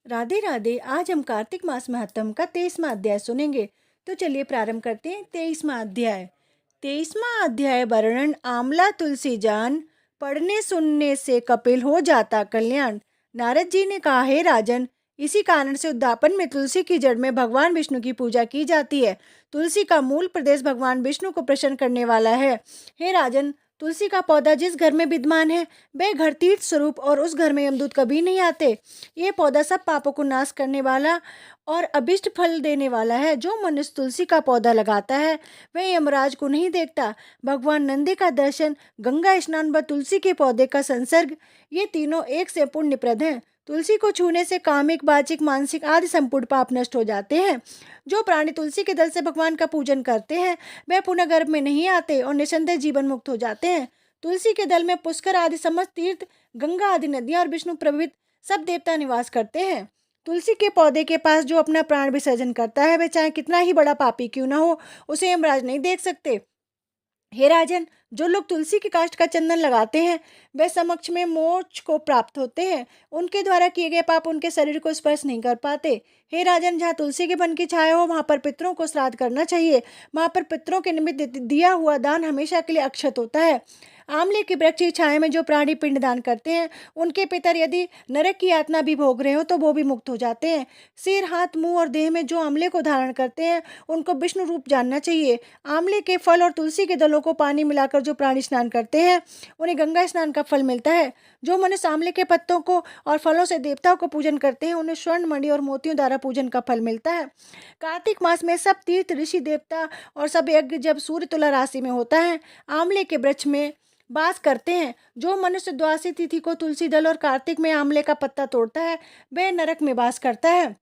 राधे राधे। आज हम कार्तिक मास महत्तम का 23वां अध्याय सुनेंगे। तो चलिए प्रारंभ करते हैं। 23वां अध्याय वर्णन। आमला तुलसी जान, पढ़ने सुनने से कपिल हो जाता कल्याण। नारद जी ने कहा, हे राजन, इसी कारण से उद्यापन में तुलसी की जड़ में भगवान विष्णु की पूजा की जाती है। तुलसी का मूल प्रदेश भगवान विष्णु को प्रसन्न करने वाला है। हे राजन, तुलसी का पौधा जिस घर में विद्यमान है वह घर तीर्थ स्वरूप और उस घर में यमदूत कभी नहीं आते। ये पौधा सब पापों को नाश करने वाला और अभिष्ट फल देने वाला है। जो मनुष्य तुलसी का पौधा लगाता है वह यमराज को नहीं देखता। भगवान नंदी का दर्शन, गंगा स्नान व तुलसी के पौधे का संसर्ग, ये तीनों एक से पुण्यप्रद हैं। तुलसी को छूने से कामिक, वाचिक, मानसिक आदि संपूर्ण पाप नष्ट हो जाते हैं। जो प्राणी तुलसी के दल से भगवान का पूजन करते हैं वह पुनः गर्भ में नहीं आते और निसंदेह जीवन मुक्त हो जाते हैं। तुलसी के दल में पुष्कर आदि समस्त तीर्थ, गंगा आदि नदियां और विष्णु प्रभृत सब देवता निवास करते हैं। तुलसी के पौधे के पास जो अपना प्राण विसर्जन करता है वह चाहे कितना ही बड़ा पापी क्यों ना हो, उसे यमराज नहीं देख सकते। हे राजन, जो लोग तुलसी की काष्ठ का चंदन लगाते हैं वे समक्ष में मोक्ष को प्राप्त होते हैं। उनके द्वारा किए गए पाप उनके शरीर को स्पर्श नहीं कर पाते। हे राजन, जहाँ तुलसी के वन की छाया हो वहां पर पितरों को श्राद्ध करना चाहिए। वहां पर पितरों के निमित्त दिया हुआ दान हमेशा के लिए अक्षत होता है। आंवले की वृक्ष की छाया में जो प्राणी पिंड दान करते हैं उनके पितर यदि नरक की यातना भी भोग रहे हो तो वो भी मुक्त हो जाते हैं। सिर, हाथ, मुंह और देह में जो आंवले को धारण करते हैं उनको विष्णु रूप जानना चाहिए। आंवले के फल और तुलसी के दलों को पानी मिलाकर जो प्राणी स्नान करते हैं उन्हें गंगा स्नान का फल मिलता है। जो मनुष्य आंवले के पत्तों को और फलों से देवताओं को पूजन करते हैं उन्हें स्वर्ण, मणि और मोतियों द्वारा पूजन का फल मिलता है। कार्तिक मास में सब तीर्थ, ऋषि, देवता और सब यज्ञ जब सूर्य तुला राशि में होता है आंवले के वृक्ष में वास करते हैं। जो मनुष्य द्वादशी तिथि को तुलसी दल और कार्तिक में आंवले का पत्ता तोड़ता है वह नरक में वास करता है।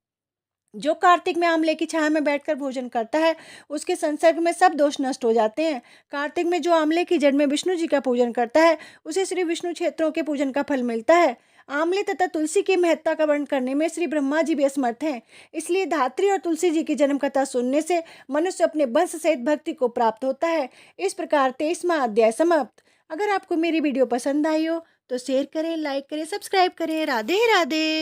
जो कार्तिक में आंवले की छाया में बैठकर भोजन करता है उसके संसर्ग में सब दोष नष्ट हो जाते हैं। कार्तिक में जो आंवले की जड़ में विष्णु जी का पूजन करता है उसे श्री विष्णु क्षेत्रों के पूजन का फल मिलता है। आंवले तथा तुलसी की महत्ता का वर्णन करने में श्री ब्रह्मा जी भी असमर्थ हैं। इसलिए धात्री और तुलसी जी की जन्म कथा सुनने से मनुष्य अपने वंश सहित भक्ति को प्राप्त होता है। इस प्रकार 23वां अध्याय समाप्त। अगर आपको मेरी वीडियो पसंद आई हो तो शेयर करें, लाइक करें, सब्सक्राइब करें। राधे राधे।